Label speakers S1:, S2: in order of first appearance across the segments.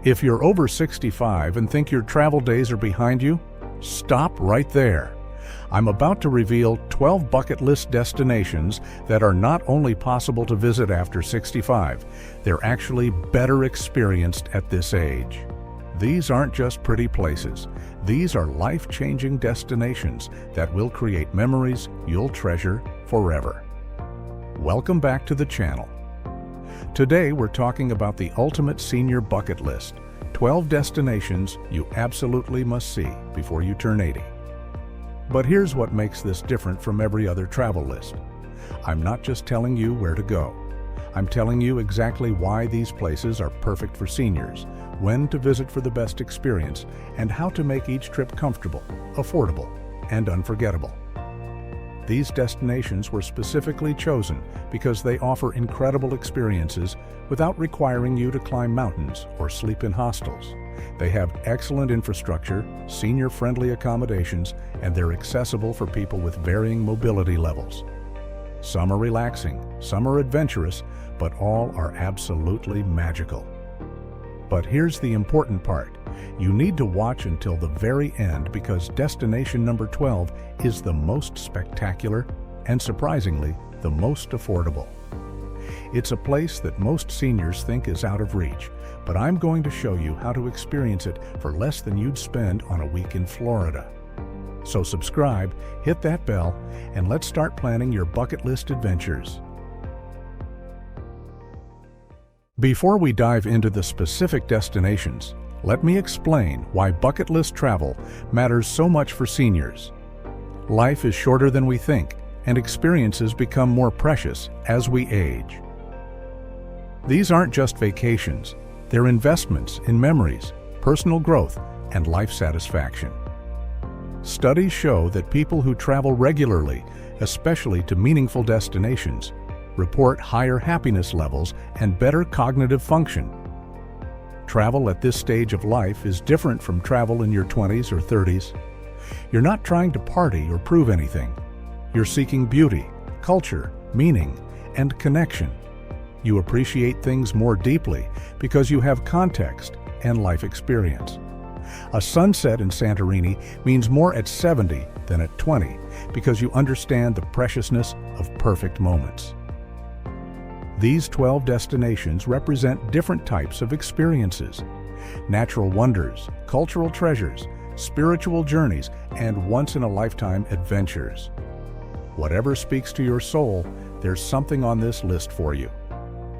S1: If you're over 65 and think your travel days are behind you, stop right there. I'm about to reveal 12 bucket list destinations that are not only possible to visit after 65, they're actually better experienced at this age. These aren't just pretty places. These are life-changing destinations that will create memories you'll treasure forever. Welcome back to the channel. Today we're talking about the ultimate senior bucket list, 12 destinations you absolutely must see before you turn 80. But here's what makes this different from every other travel list. I'm not just telling you where to go. I'm telling you exactly why these places are perfect for seniors, when to visit for the best experience, and how to make each trip comfortable, affordable, and unforgettable. These destinations were specifically chosen because they offer incredible experiences without requiring you to climb mountains or sleep in hostels. They have excellent infrastructure, senior-friendly accommodations, and they're accessible for people with varying mobility levels. Some are relaxing, some are adventurous, but all are absolutely magical. But here's the important part. You need to watch until the very end because destination number 12 is the most spectacular and, surprisingly, the most affordable. It's a place that most seniors think is out of reach, but I'm going to show you how to experience it for less than you'd spend on a week in Florida. So subscribe, hit that bell, and let's start planning your bucket list adventures. Before we dive into the specific destinations, let me explain why bucket list travel matters so much for seniors. Life is shorter than we think, and experiences become more precious as we age. These aren't just vacations, they're investments in memories, personal growth, and life satisfaction. Studies show that people who travel regularly, especially to meaningful destinations, report higher happiness levels and better cognitive function. Travel at this stage of life is different from travel in your 20s or 30s. You're not trying to party or prove anything. You're seeking beauty, culture, meaning, and connection. You appreciate things more deeply because you have context and life experience. A sunset in Santorini means more at 70 than at 20 because you understand the preciousness of perfect moments. These 12 destinations represent different types of experiences: natural wonders, cultural treasures, spiritual journeys, and once-in-a-lifetime adventures. Whatever speaks to your soul, there's something on this list for you.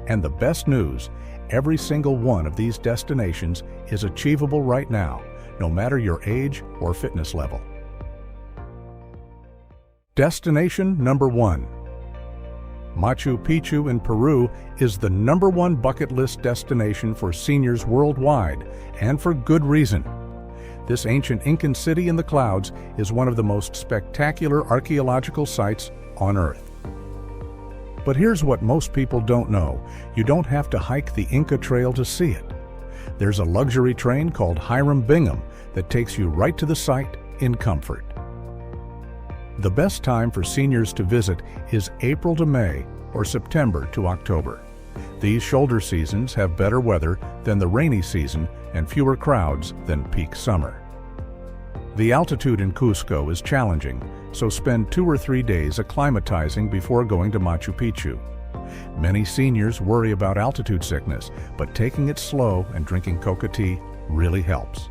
S1: And the best news, every single one of these destinations is achievable right now, no matter your age or fitness level. Destination number 1. Machu Picchu in Peru is the #1 bucket list destination for seniors worldwide, and for good reason. This ancient Incan city in the clouds is one of the most spectacular archaeological sites on Earth. But here's what most people don't know. You don't have to hike the Inca Trail to see it. There's a luxury train called Hiram Bingham that takes you right to the site in comfort. The best time for seniors to visit is April to May or September to October. These shoulder seasons have better weather than the rainy season and fewer crowds than peak summer. The altitude in Cusco is challenging, so spend 2 or 3 days acclimatizing before going to Machu Picchu. Many seniors worry about altitude sickness, but taking it slow and drinking coca tea really helps.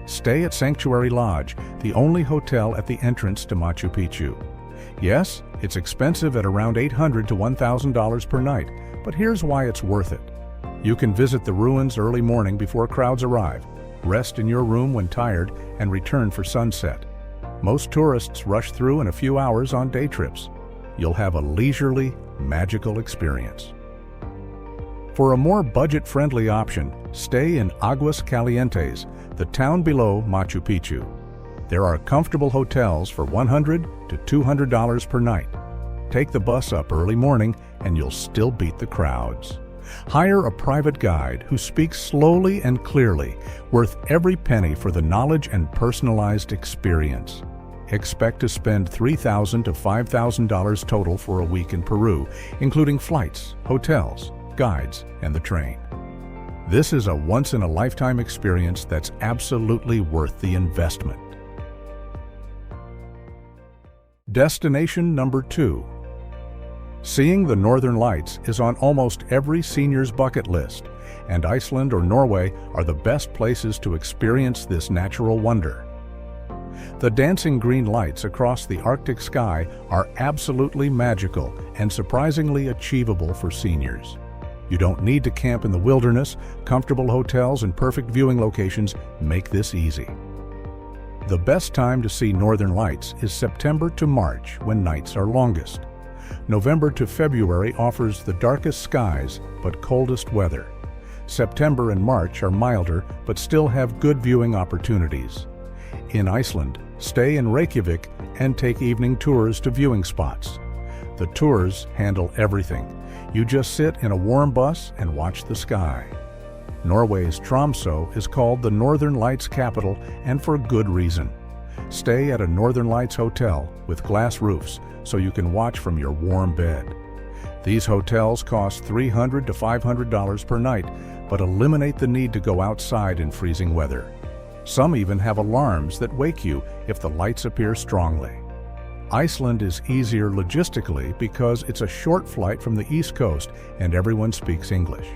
S1: Stay at Sanctuary Lodge, the only hotel at the entrance to Machu Picchu. Yes, it's expensive at around $800 to $1,000 per night, but here's why it's worth it. You can visit the ruins early morning before crowds arrive, rest in your room when tired, and return for sunset. Most tourists rush through in a few hours on day trips. You'll have a leisurely, magical experience. For a more budget-friendly option, stay in Aguas Calientes, the town below Machu Picchu. There are comfortable hotels for $100 to $200 per night. Take the bus up early morning and you'll still beat the crowds. Hire a private guide who speaks slowly and clearly, worth every penny for the knowledge and personalized experience. Expect to spend $3,000 to $5,000 total for a week in Peru, including flights, hotels, guides, and the train. This is a once-in-a-lifetime experience that's absolutely worth the investment. Destination number 2. Seeing the Northern Lights is on almost every senior's bucket list, and Iceland or Norway are the best places to experience this natural wonder. The dancing green lights across the Arctic sky are absolutely magical and surprisingly achievable for seniors. You don't need to camp in the wilderness. Comfortable hotels and perfect viewing locations make this easy. The best time to see Northern Lights is September to March, when nights are longest. November to February offers the darkest skies but coldest weather. September and March are milder but still have good viewing opportunities. In Iceland, stay in Reykjavik and take evening tours to viewing spots. The tours handle everything. You just sit in a warm bus and watch the sky. Norway's Tromsø is called the Northern Lights capital, and for good reason. Stay at a Northern Lights hotel with glass roofs so you can watch from your warm bed. These hotels cost $300 to $500 per night, but eliminate the need to go outside in freezing weather. Some even have alarms that wake you if the lights appear strongly. Iceland is easier logistically because it's a short flight from the East Coast and everyone speaks English.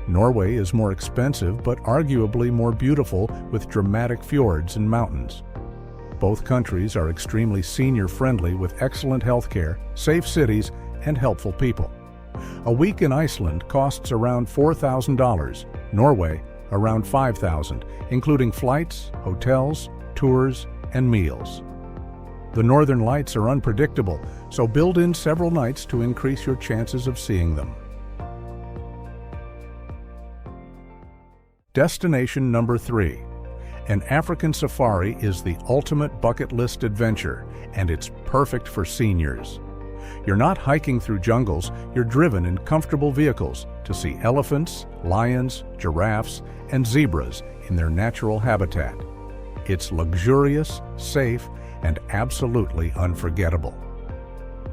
S1: Norway is more expensive but arguably more beautiful with dramatic fjords and mountains. Both countries are extremely senior-friendly with excellent healthcare, safe cities, and helpful people. A week in Iceland costs around $4,000, Norway around $5,000, including flights, hotels, tours, and meals. The Northern Lights are unpredictable, so build in several nights to increase your chances of seeing them. Destination number 3. An African safari is the ultimate bucket list adventure, and it's perfect for seniors. You're not hiking through jungles, you're driven in comfortable vehicles to see elephants, lions, giraffes, and zebras in their natural habitat. It's luxurious, safe, and absolutely unforgettable.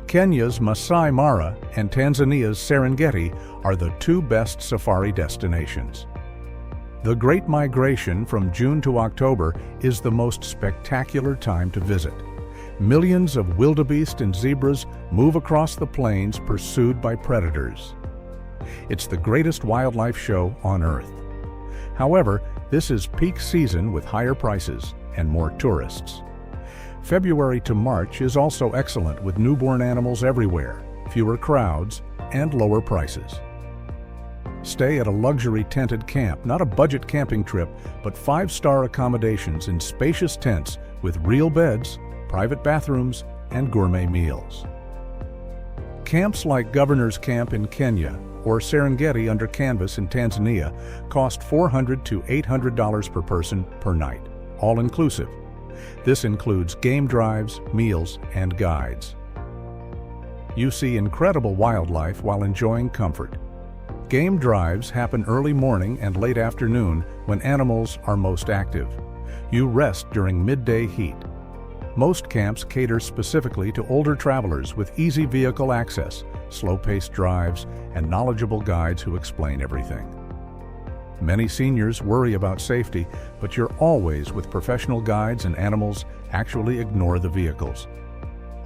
S1: Kenya's Masai Mara and Tanzania's Serengeti are the two best safari destinations. The Great Migration from June to October is the most spectacular time to visit. Millions of wildebeest and zebras move across the plains pursued by predators. It's the greatest wildlife show on Earth. However, this is peak season with higher prices and more tourists. February to March is also excellent with newborn animals everywhere, fewer crowds, and lower prices. Stay at a luxury tented camp, not a budget camping trip, but 5-star accommodations in spacious tents with real beds, private bathrooms, and gourmet meals. Camps like Governor's Camp in Kenya or Serengeti under canvas in Tanzania cost $400 to $800 per person per night, all inclusive. This includes game drives, meals, and guides. You see incredible wildlife while enjoying comfort. Game drives happen early morning and late afternoon when animals are most active. You rest during midday heat. Most camps cater specifically to older travelers with easy vehicle access, slow-paced drives, and knowledgeable guides who explain everything. Many seniors worry about safety, but you're always with professional guides, and animals actually ignore the vehicles.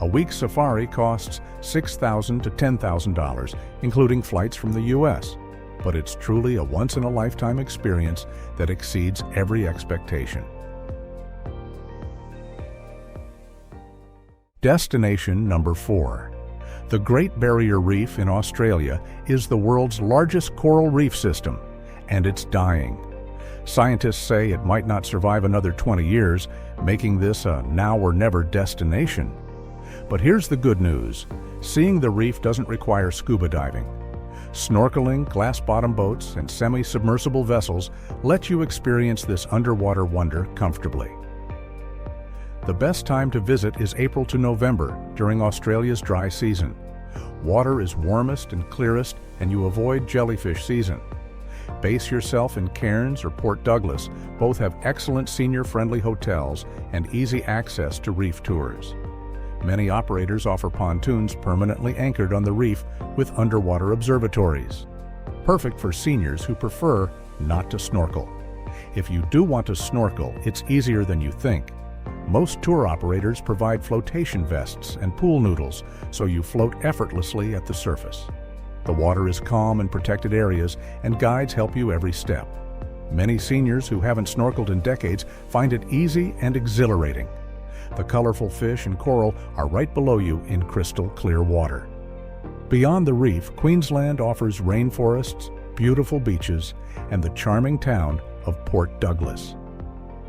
S1: A week's safari costs $6,000 to $10,000, including flights from the U.S., but it's truly a once-in-a-lifetime experience that exceeds every expectation. Destination number 4. The Great Barrier Reef in Australia is the world's largest coral reef system, and it's dying. Scientists say it might not survive another 20 years, making this a now-or-never destination. But here's the good news. Seeing the reef doesn't require scuba diving. Snorkeling, glass-bottom boats, and semi-submersible vessels let you experience this underwater wonder comfortably. The best time to visit is April to November, during Australia's dry season. Water is warmest and clearest, and you avoid jellyfish season. Base yourself in Cairns or Port Douglas. Both have excellent senior-friendly hotels and easy access to reef tours. Many operators offer pontoons permanently anchored on the reef with underwater observatories. Perfect for seniors who prefer not to snorkel. If you do want to snorkel, it's easier than you think. Most tour operators provide flotation vests and pool noodles, so you float effortlessly at the surface. The water is calm in protected areas, and guides help you every step. Many seniors who haven't snorkeled in decades find it easy and exhilarating. The colorful fish and coral are right below you in crystal clear water. Beyond the reef, Queensland offers rainforests, beautiful beaches, and the charming town of Port Douglas.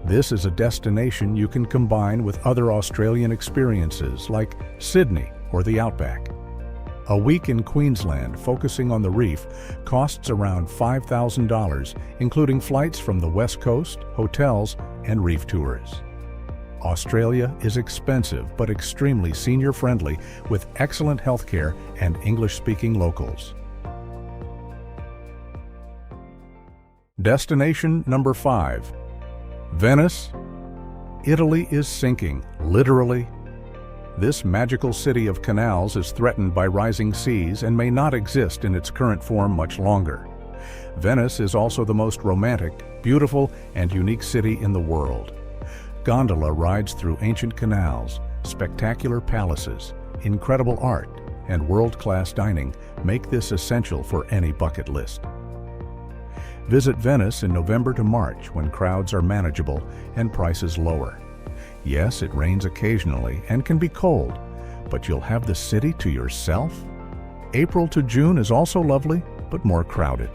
S1: This is a destination you can combine with other Australian experiences like Sydney or the Outback. A week in Queensland focusing on the reef costs around $5,000, including flights from the West Coast, hotels, and reef tours. Australia is expensive but extremely senior-friendly with excellent healthcare and English-speaking locals. Destination number 5. Venice. Italy is sinking, literally. This magical city of canals is threatened by rising seas and may not exist in its current form much longer. Venice is also the most romantic, beautiful, and unique city in the world. Gondola rides through ancient canals, spectacular palaces, incredible art, and world-class dining make this essential for any bucket list. Visit Venice in November to March when crowds are manageable and prices lower. Yes, it rains occasionally and can be cold, but you'll have the city to yourself. April to June is also lovely, but more crowded.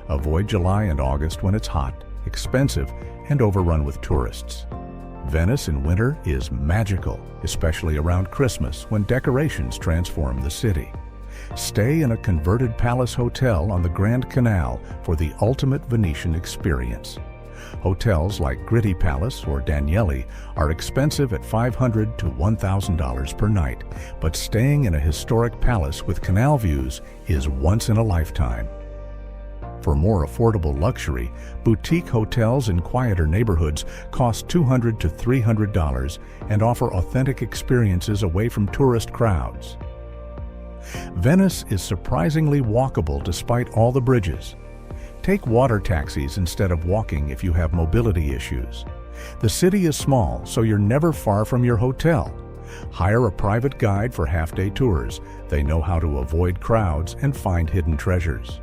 S1: Avoid July and August when it's hot, expensive, and overrun with tourists. Venice in winter is magical, especially around Christmas when decorations transform the city. Stay in a converted palace hotel on the Grand Canal for the ultimate Venetian experience. Hotels like Gritti Palace or Danieli are expensive at $500 to $1,000 per night, but staying in a historic palace with canal views is once in a lifetime. For more affordable luxury, boutique hotels in quieter neighborhoods cost $200 to $300 and offer authentic experiences away from tourist crowds. Venice is surprisingly walkable despite all the bridges. Take water taxis instead of walking if you have mobility issues. The city is small, so you're never far from your hotel. Hire a private guide for half-day tours. They know how to avoid crowds and find hidden treasures.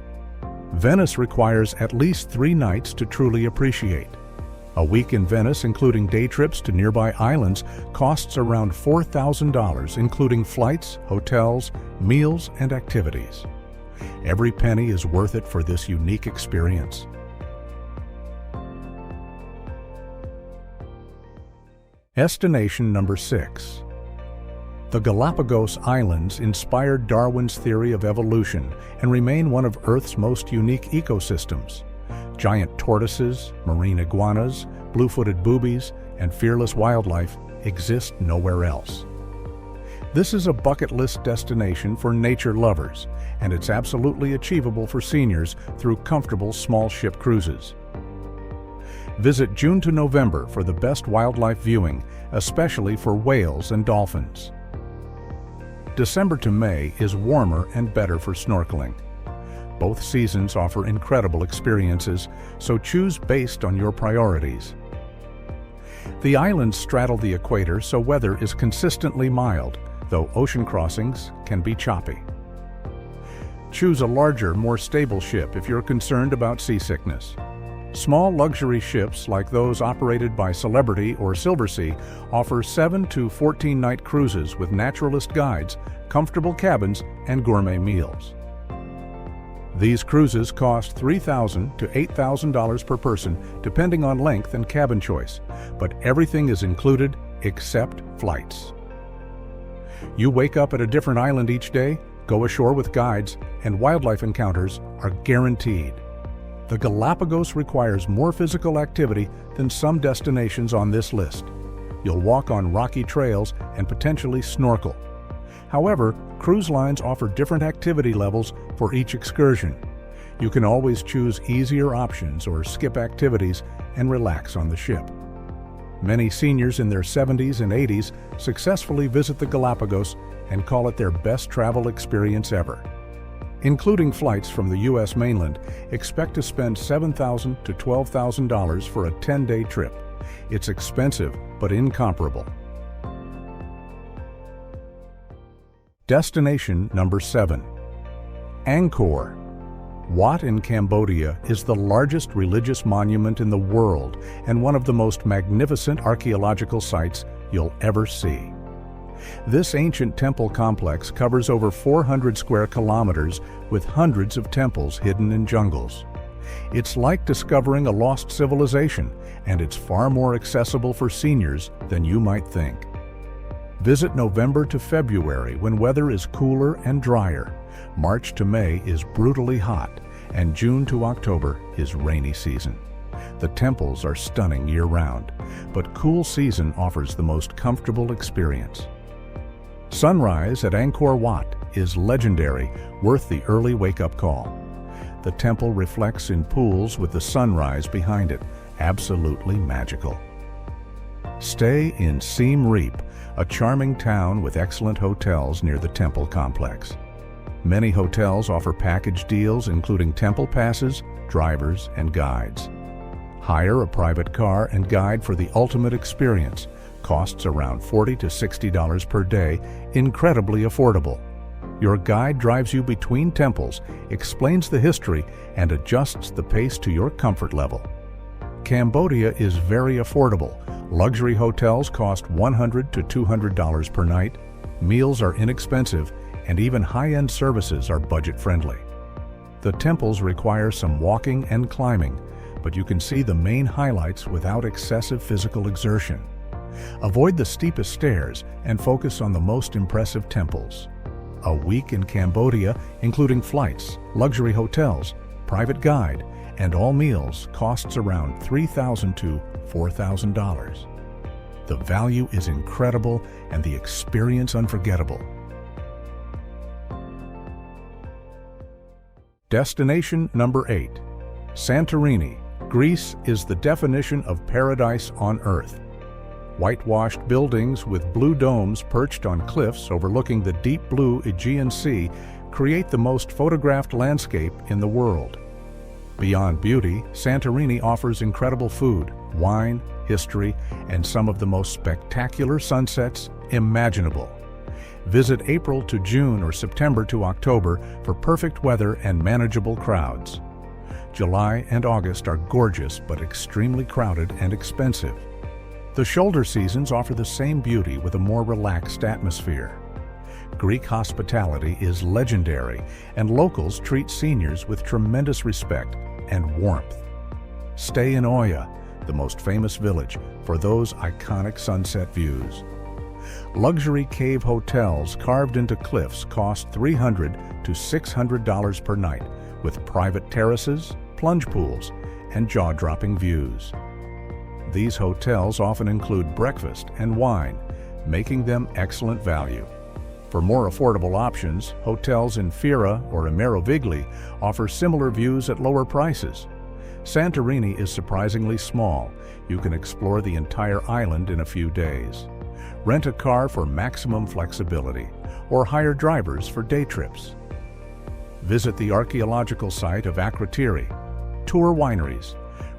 S1: Venice requires at least 3 nights to truly appreciate. A week in Venice, including day trips to nearby islands, costs around $4,000, including flights, hotels, meals, and activities. Every penny is worth it for this unique experience. Destination number 6. The Galapagos Islands inspired Darwin's theory of evolution and remain one of Earth's most unique ecosystems. Giant tortoises, marine iguanas, blue-footed boobies, and fearless wildlife exist nowhere else. This is a bucket list destination for nature lovers, and it's absolutely achievable for seniors through comfortable small ship cruises. Visit June to November for the best wildlife viewing, especially for whales and dolphins. December to May is warmer and better for snorkeling. Both seasons offer incredible experiences, so choose based on your priorities. The islands straddle the equator, so weather is consistently mild, though ocean crossings can be choppy. Choose a larger, more stable ship if you're concerned about seasickness. Small luxury ships like those operated by Celebrity or Silversea offer 7 to 14-night cruises with naturalist guides, comfortable cabins, and gourmet meals. These cruises cost $3,000 to $8,000 per person, depending on length and cabin choice, but everything is included except flights. You wake up at a different island each day, go ashore with guides, and wildlife encounters are guaranteed. The Galapagos requires more physical activity than some destinations on this list. You'll walk on rocky trails and potentially snorkel. However, cruise lines offer different activity levels for each excursion. You can always choose easier options or skip activities and relax on the ship. Many seniors in their 70s and 80s successfully visit the Galapagos and call it their best travel experience ever. Including flights from the U.S. mainland, expect to spend $7,000 to $12,000 for a 10-day trip. It's expensive, but incomparable. Destination number 7. Angkor. Wat in Cambodia is the largest religious monument in the world and one of the most magnificent archaeological sites you'll ever see. This ancient temple complex covers over 400 square kilometers with hundreds of temples hidden in jungles. It's like discovering a lost civilization, and it's far more accessible for seniors than you might think. Visit November to February when weather is cooler and drier. March to May is brutally hot, and June to October is rainy season. The temples are stunning year-round, but cool season offers the most comfortable experience. Sunrise at Angkor Wat is legendary, worth the early wake-up call. The temple reflects in pools with the sunrise behind it, absolutely magical. Stay in Siem Reap, a charming town with excellent hotels near the temple complex. Many hotels offer package deals including temple passes, drivers, and guides. Hire a private car and guide for the ultimate experience. Costs around $40 to $60 per day, incredibly affordable. Your guide drives you between temples, explains the history, and adjusts the pace to your comfort level. Cambodia is very affordable. Luxury hotels cost $100 to $200 per night. Meals are inexpensive, and even high-end services are budget-friendly. The temples require some walking and climbing, but you can see the main highlights without excessive physical exertion. Avoid the steepest stairs and focus on the most impressive temples. A week in Cambodia, including flights, luxury hotels, private guide, and all meals, costs around $3,000 to $4,000. The value is incredible and the experience unforgettable. Destination number 8. Santorini. Greece is the definition of paradise on earth. Whitewashed buildings with blue domes perched on cliffs overlooking the deep blue Aegean Sea create the most photographed landscape in the world. Beyond beauty, Santorini offers incredible food, wine, history, and some of the most spectacular sunsets imaginable. Visit April to June or September to October for perfect weather and manageable crowds. July and August are gorgeous but extremely crowded and expensive. The shoulder seasons offer the same beauty with a more relaxed atmosphere. Greek hospitality is legendary, and locals treat seniors with tremendous respect and warmth. Stay in Oya, the most famous village, for those iconic sunset views. Luxury cave hotels carved into cliffs cost $300 to $600 per night, with private terraces, plunge pools, and jaw-dropping views. These hotels often include breakfast and wine, making them excellent value. For more affordable options, hotels in Fira or Merovigli offer similar views at lower prices. Santorini is surprisingly small. You can explore the entire island in a few days. Rent a car for maximum flexibility, or hire drivers for day trips. Visit the archaeological site of Akrotiri, tour wineries,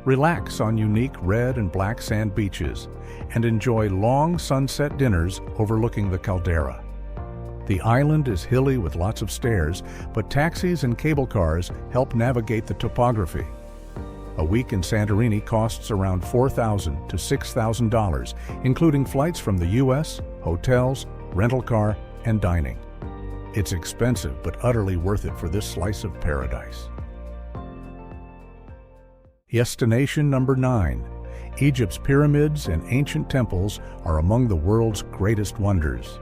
S1: relax on unique red and black sand beaches, and enjoy long sunset dinners overlooking the caldera. The island is hilly with lots of stairs, but taxis and cable cars help navigate the topography. A week in Santorini costs around $4,000 to $6,000, including flights from the U.S., hotels, rental car, and dining. It's expensive, but utterly worth it for this slice of paradise. Destination number 9. Egypt's pyramids and ancient temples are among the world's greatest wonders.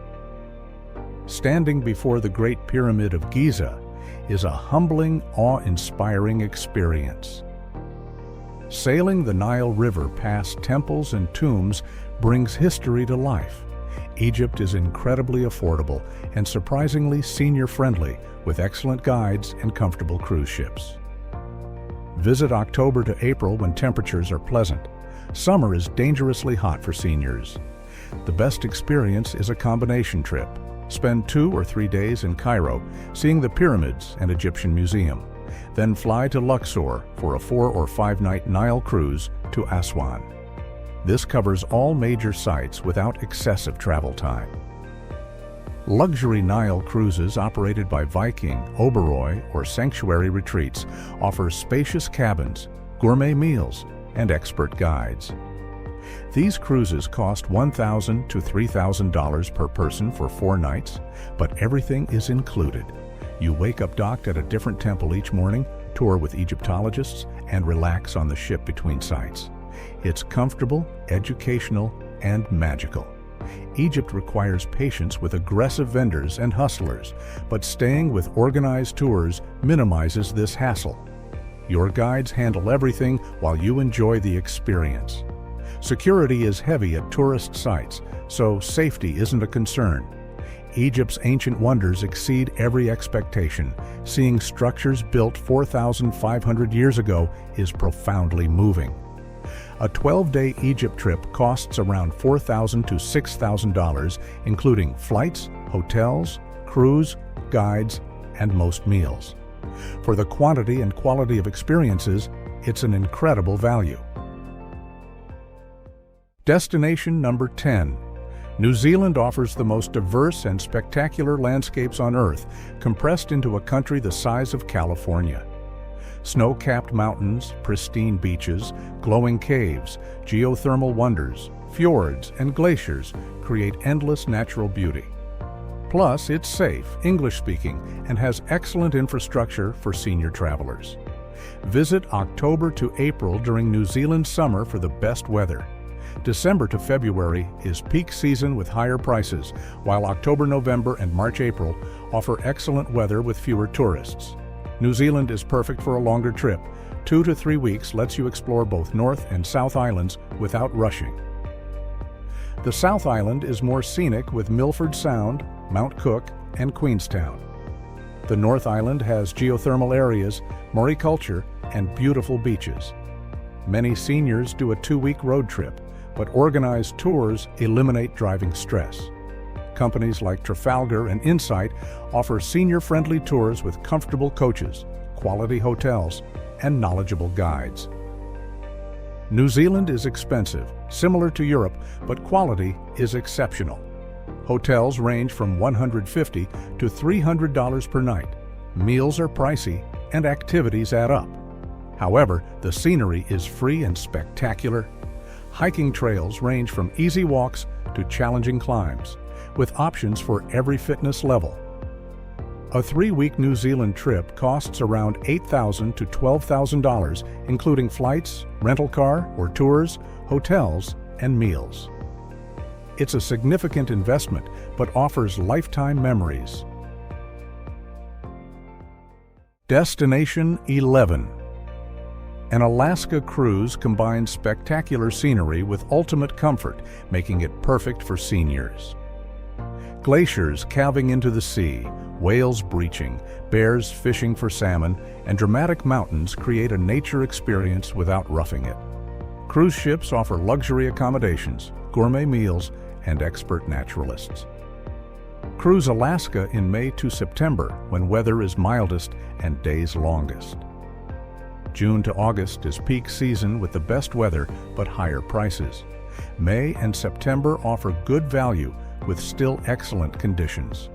S1: Standing before the Great Pyramid of Giza is a humbling, awe-inspiring experience. Sailing the Nile River past temples and tombs brings history to life. Egypt is incredibly affordable and surprisingly senior-friendly, with excellent guides and comfortable cruise ships. Visit October to April when temperatures are pleasant. Summer is dangerously hot for seniors. The best experience is a combination trip. Spend 2 or 3 days in Cairo, seeing the pyramids and Egyptian museum. Then fly to Luxor for a 4 or 5 night Nile cruise to Aswan. This covers all major sites without excessive travel time. Luxury Nile cruises operated by Viking, Oberoi, or Sanctuary Retreats offer spacious cabins, gourmet meals, and expert guides. These cruises cost $1,000 to $3,000 per person for 4 nights, but everything is included. You wake up docked at a different temple each morning, tour with Egyptologists, and relax on the ship between sites. It's comfortable, educational, and magical. Egypt requires patience with aggressive vendors and hustlers, but staying with organized tours minimizes this hassle. Your guides handle everything while you enjoy the experience. Security is heavy at tourist sites, so safety isn't a concern. Egypt's ancient wonders exceed every expectation. Seeing structures built 4,500 years ago is profoundly moving. A 12-day Egypt trip costs around $4,000 to $6,000, including flights, hotels, cruise, guides, and most meals. For the quantity and quality of experiences, it's an incredible value. Destination number 10. New Zealand offers the most diverse and spectacular landscapes on Earth, compressed into a country the size of California. Snow-capped mountains, pristine beaches, glowing caves, geothermal wonders, fjords, and glaciers create endless natural beauty. Plus, it's safe, English-speaking, and has excellent infrastructure for senior travelers. Visit October to April during New Zealand summer for the best weather. December to February is peak season with higher prices, while October, November, and March-April offer excellent weather with fewer tourists. New Zealand is perfect for a longer trip. 2 to 3 weeks lets you explore both North and South Islands without rushing. The South Island is more scenic with Milford Sound, Mount Cook, and Queenstown. The North Island has geothermal areas, mariculture, and beautiful beaches. Many seniors do a 2-week road trip, but organized tours eliminate driving stress. Companies like Trafalgar and Insight offer senior-friendly tours with comfortable coaches, quality hotels, and knowledgeable guides. New Zealand is expensive, similar to Europe, but quality is exceptional. Hotels range from $150 to $300 per night. Meals are pricey, and activities add up. However, the scenery is free and spectacular. Hiking trails range from easy walks to challenging climbs, with options for every fitness level. A 3-week New Zealand trip costs around $8,000 to $12,000, including flights, rental car or tours, hotels, and meals. It's a significant investment, but offers lifetime memories. Destination 11. An Alaska cruise combines spectacular scenery with ultimate comfort, making it perfect for seniors. Glaciers calving into the sea, whales breaching, bears fishing for salmon, and dramatic mountains create a nature experience without roughing it. Cruise ships offer luxury accommodations, gourmet meals, and expert naturalists. Cruise Alaska in May to September, when weather is mildest and days longest. June to August is peak season with the best weather but higher prices. May and September offer good value with still excellent conditions.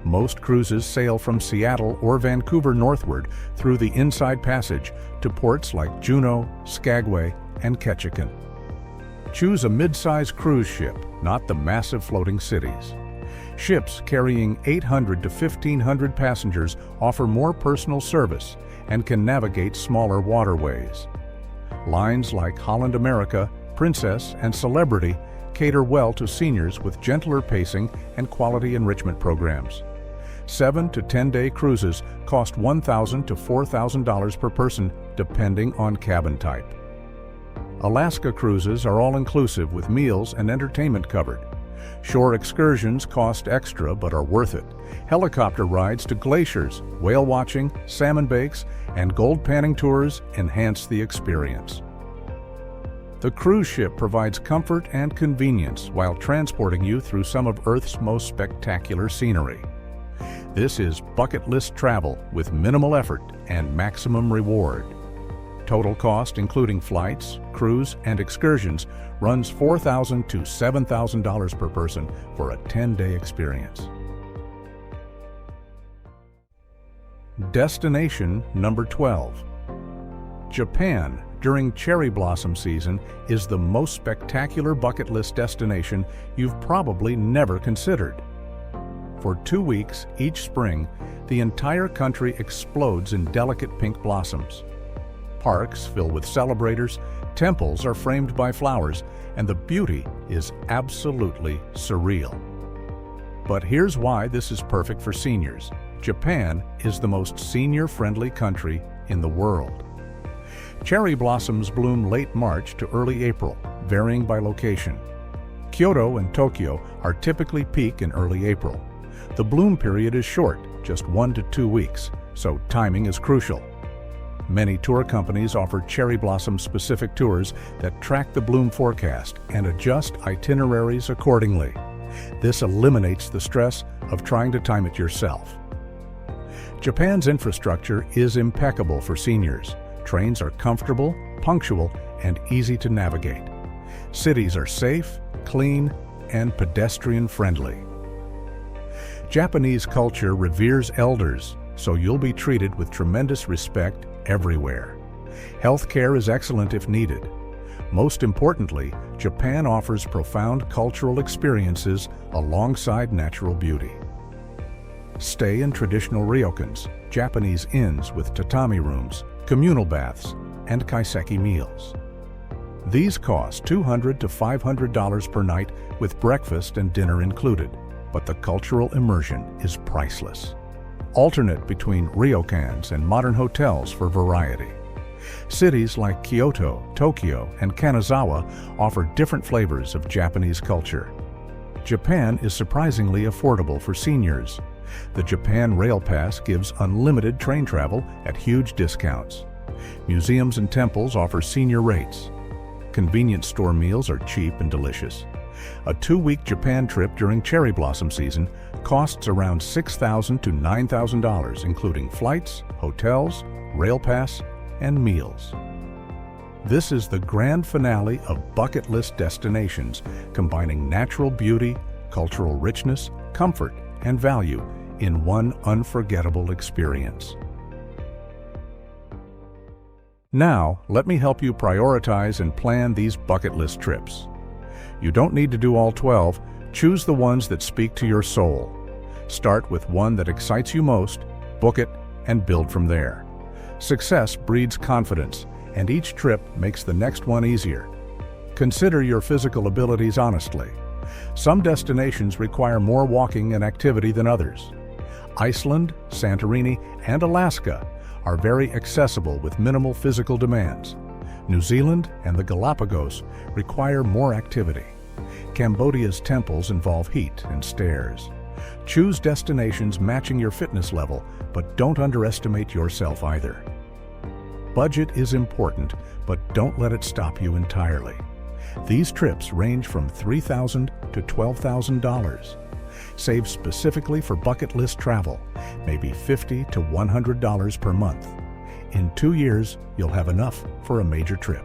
S1: Most cruises sail from Seattle or Vancouver northward through the Inside Passage to ports like Juneau, Skagway, and Ketchikan. Choose a mid-size cruise ship, not the massive floating cities. Ships carrying 800 to 1,500 passengers offer more personal service and can navigate smaller waterways. Lines like Holland America, Princess, and Celebrity cater well to seniors with gentler pacing and quality enrichment programs. 7 to 10-day cruises cost $1,000 to $4,000 per person, depending on cabin type. Alaska cruises are all-inclusive with meals and entertainment covered. Shore excursions cost extra but are worth it. Helicopter rides to glaciers, whale watching, salmon bakes, and gold panning tours enhance the experience. The cruise ship provides comfort and convenience while transporting you through some of Earth's most spectacular scenery. This is bucket list travel with minimal effort and maximum reward. Total cost, including flights, cruise, and excursions, runs $4,000 to $7,000 per person for a 10-day experience. Destination number 12. Japan during cherry blossom season is the most spectacular bucket list destination you've probably never considered. For 2 weeks each spring, the entire country explodes in delicate pink blossoms. Parks fill with celebrators, temples are framed by flowers, and the beauty is absolutely surreal. But here's why this is perfect for seniors. Japan is the most senior-friendly country in the world. Cherry blossoms bloom late March to early April, varying by location. Kyoto and Tokyo are typically peak in early April. The bloom period is short, just 1 to 2 weeks, so timing is crucial. Many tour companies offer cherry blossom-specific tours that track the bloom forecast and adjust itineraries accordingly. This eliminates the stress of trying to time it yourself. Japan's infrastructure is impeccable for seniors. Trains are comfortable, punctual, and easy to navigate. Cities are safe, clean, and pedestrian-friendly. Japanese culture reveres elders, so you'll be treated with tremendous respect everywhere. Healthcare is excellent if needed. Most importantly, Japan offers profound cultural experiences alongside natural beauty. Stay in traditional ryokans, Japanese inns with tatami rooms, communal baths, and kaiseki meals. These cost $200 to $500 per night with breakfast and dinner included, but the cultural immersion is priceless. Alternate between ryokans and modern hotels for variety. Cities like Kyoto, Tokyo, and Kanazawa offer different flavors of Japanese culture. Japan is surprisingly affordable for seniors. The Japan Rail Pass gives unlimited train travel at huge discounts. Museums and temples offer senior rates. Convenience store meals are cheap and delicious. A 2-week Japan trip during cherry blossom season costs around $6,000 to $9,000, including flights, hotels, rail pass, and meals. This is the grand finale of bucket list destinations, combining natural beauty, cultural richness, comfort, and value in one unforgettable experience. Now, let me help you prioritize and plan these bucket list trips. You don't need to do all 12. Choose the ones that speak to your soul. Start with one that excites you most, book it, and build from there. Success breeds confidence, and each trip makes the next one easier. Consider your physical abilities honestly. Some destinations require more walking and activity than others. Iceland, Santorini, and Alaska are very accessible with minimal physical demands. New Zealand and the Galapagos require more activity. Cambodia's temples involve heat and stairs. Choose destinations matching your fitness level, but don't underestimate yourself either. Budget is important, but don't let it stop you entirely. These trips range from $3,000 to $12,000. Save specifically for bucket list travel, maybe $50 to $100 per month. In 2 years, you'll have enough for a major trip.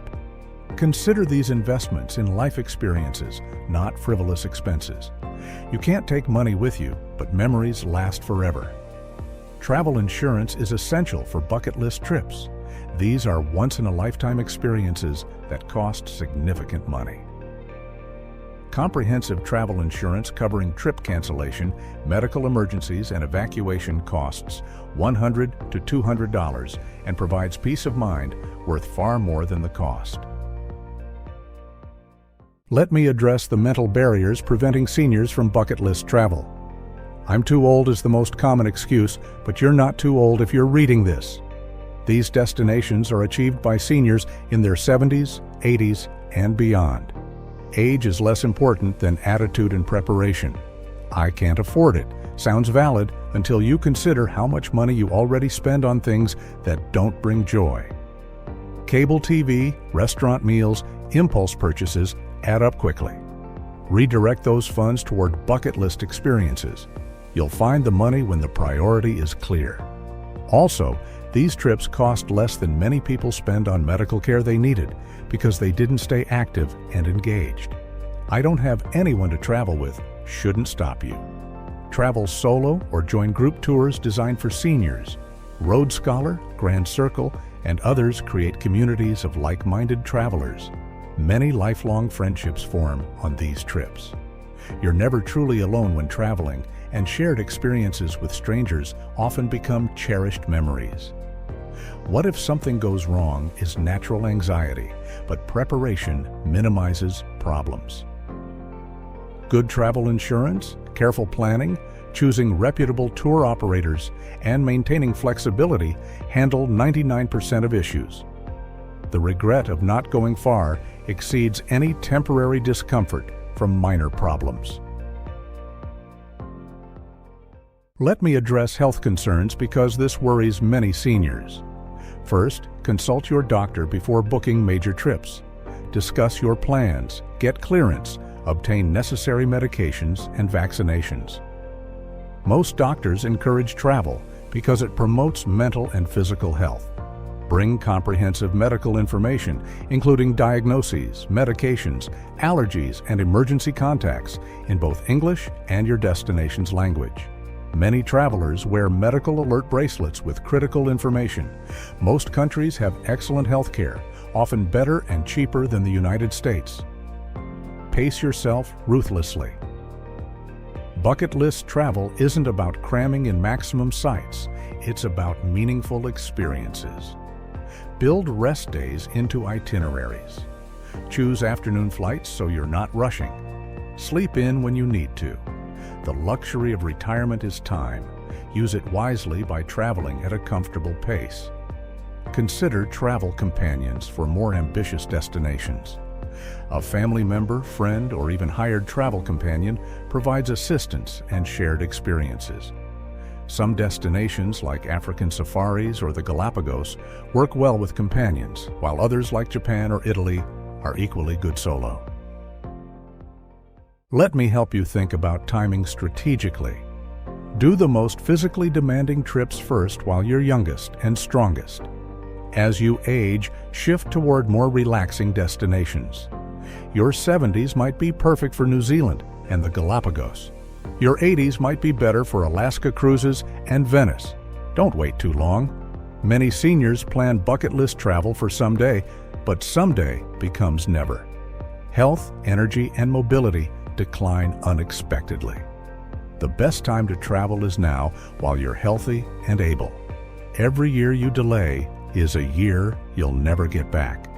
S1: Consider these investments in life experiences, not frivolous expenses. You can't take money with you, but memories last forever. Travel insurance is essential for bucket list trips. These are once-in-a-lifetime experiences that cost significant money. Comprehensive travel insurance covering trip cancellation, medical emergencies, and evacuation costs $100 to $200 and provides peace of mind worth far more than the cost. Let me address the mental barriers preventing seniors from bucket list travel. "I'm too old" is the most common excuse, but you're not too old if you're reading this. These destinations are achieved by seniors in their 70s, 80s, and beyond. Age is less important than attitude and preparation. "I can't afford it" sounds valid until you consider how much money you already spend on things that don't bring joy. Cable TV, restaurant meals, Impulse purchases add up quickly. Redirect those funds toward bucket list experiences. You'll find the money when the priority is clear. Also, these trips cost less than many people spend on medical care they needed because they didn't stay active and engaged. I don't have anyone to travel with shouldn't stop you. Travel solo or join group tours designed for seniors. Road Scholar, Grand Circle, and others create communities of like-minded travelers. Many lifelong friendships form on these trips. You're never truly alone when traveling, and shared experiences with strangers often become cherished memories. What if something goes wrong is natural anxiety, but preparation minimizes problems. Good travel insurance, careful planning, choosing reputable tour operators, and maintaining flexibility handle 99% of issues. The regret of not going far exceeds any temporary discomfort from minor problems. Let me address health concerns because this worries many seniors. First, consult your doctor before booking major trips. Discuss your plans, get clearance, obtain necessary medications and vaccinations. Most doctors encourage travel because it promotes mental and physical health. Bring comprehensive medical information, including diagnoses, medications, allergies, and emergency contacts in both English and your destination's language. Many travelers wear medical alert bracelets with critical information. Most countries have excellent health care, often better and cheaper than the United States. Pace yourself ruthlessly. Bucket list travel isn't about cramming in maximum sites, it's about meaningful experiences. Build rest days into itineraries. Choose afternoon flights so you're not rushing. Sleep in when you need to. The luxury of retirement is time. Use it wisely by traveling at a comfortable pace. Consider travel companions for more ambitious destinations. A family member, friend, or even hired travel companion provides assistance and shared experiences. Some destinations, like African safaris or the Galapagos, work well with companions, while others, like Japan or Italy, are equally good solo. Let me help you think about timing strategically. Do the most physically demanding trips first while you're youngest and strongest. As you age, shift toward more relaxing destinations. Your 70s might be perfect for New Zealand and the Galapagos. Your 80s might be better for Alaska cruises and Venice. Don't wait too long. Many seniors plan bucket list travel for someday, but someday becomes never. Health, energy, and mobility decline unexpectedly. The best time to travel is now while you're healthy and able. Every year you delay is a year you'll never get back.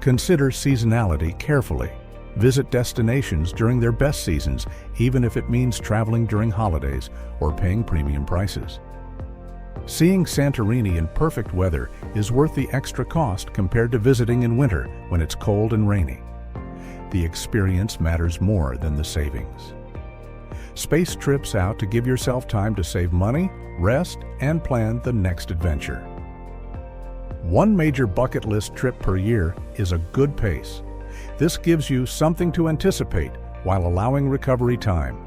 S1: Consider seasonality carefully. Visit destinations during their best seasons, even if it means traveling during holidays or paying premium prices. Seeing Santorini in perfect weather is worth the extra cost compared to visiting in winter when it's cold and rainy. The experience matters more than the savings. Space trips out to give yourself time to save money, rest, and plan the next adventure. One major bucket list trip per year is a good pace. This gives you something to anticipate while allowing recovery time.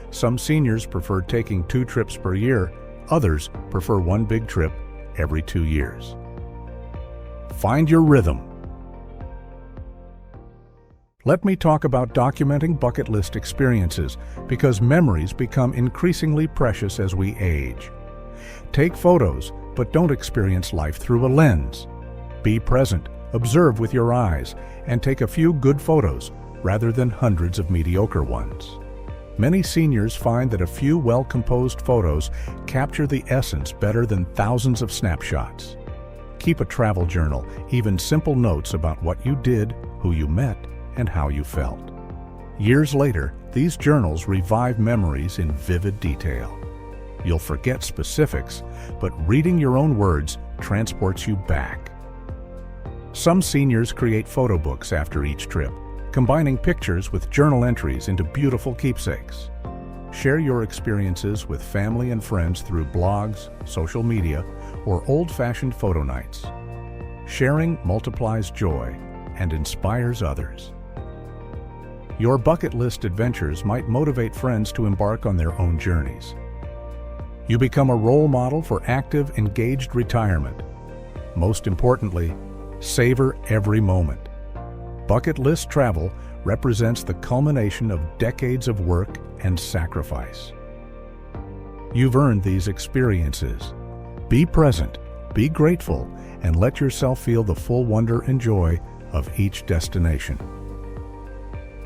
S1: Some seniors prefer taking 2 trips per year, others prefer one big trip every 2 years. Find your rhythm. Let me talk about documenting bucket list experiences because memories become increasingly precious as we age. Take photos, but don't experience life through a lens. Be present, observe with your eyes, and take a few good photos rather than hundreds of mediocre ones. Many seniors find that a few well-composed photos capture the essence better than thousands of snapshots. Keep a travel journal, even simple notes about what you did, who you met, and how you felt. Years later, these journals revive memories in vivid detail. You'll forget specifics, but reading your own words transports you back. Some seniors create photo books after each trip, combining pictures with journal entries into beautiful keepsakes. Share your experiences with family and friends through blogs, social media, or old-fashioned photo nights. Sharing multiplies joy. and inspires others. Your bucket list adventures might motivate friends to embark on their own journeys. You become a role model for active, engaged retirement. Most importantly, savor every moment. Bucket list travel represents the culmination of decades of work and sacrifice. You've earned these experiences. Be present, be grateful, and let yourself feel the full wonder and joy of each destination.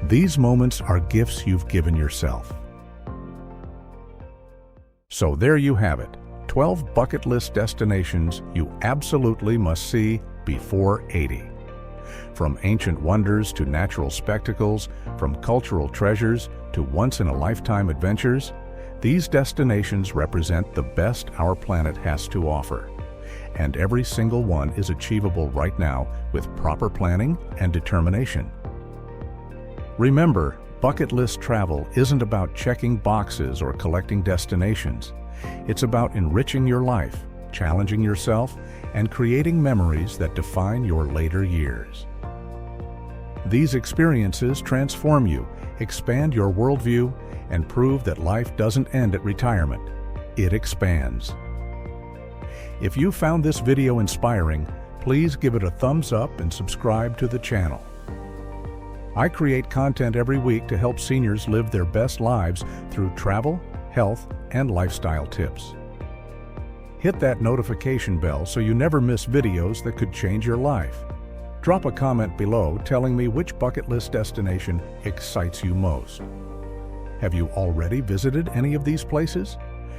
S1: These moments are gifts you've given yourself. So there you have it, 12 bucket list destinations you absolutely must see before 80. From ancient wonders to natural spectacles, from cultural treasures to once-in-a-lifetime adventures, these destinations represent the best our planet has to offer. And every single one is achievable right now with proper planning and determination. Remember, bucket list travel isn't about checking boxes or collecting destinations. It's about enriching your life, challenging yourself, and creating memories that define your later years. These experiences transform you, expand your worldview, and prove that life doesn't end at retirement. It expands. If you found this video inspiring, please give it a thumbs up and subscribe to the channel. I create content every week to help seniors live their best lives through travel, health, and lifestyle tips. Hit that notification bell so you never miss videos that could change your life. Drop a comment below telling me which bucket list destination excites you most. Have you already visited any of these places?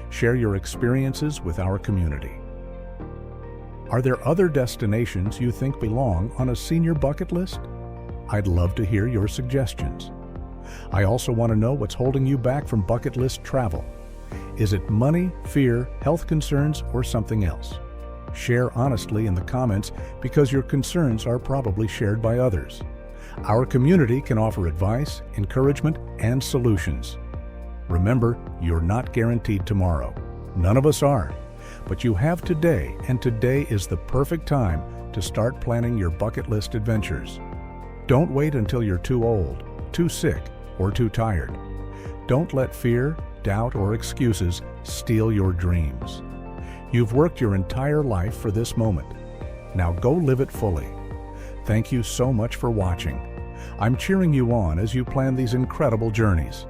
S1: Share your experiences with our community. Are there other destinations you think belong on a senior bucket list? I'd love to hear your suggestions. I also want to know what's holding you back from bucket list travel. Is it money, fear, health concerns, or something else? Share honestly in the comments because your concerns are probably shared by others. Our community can offer advice, encouragement, and solutions. Remember, you're not guaranteed tomorrow. None of us are. But you have today, and today is the perfect time to start planning your bucket list adventures. Don't wait until you're too old, too sick, or too tired. Don't let fear, doubt, or excuses steal your dreams. You've worked your entire life for this moment. Now go live it fully. Thank you so much for watching. I'm cheering you on as you plan these incredible journeys.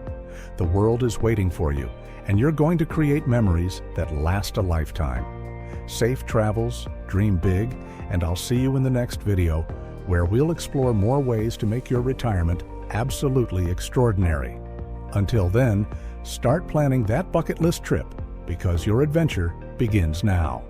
S1: The world is waiting for you, and you're going to create memories that last a lifetime. Safe travels, dream big, and I'll see you in the next video where we'll explore more ways to make your retirement absolutely extraordinary. Until then, start planning that bucket list trip because your adventure begins now.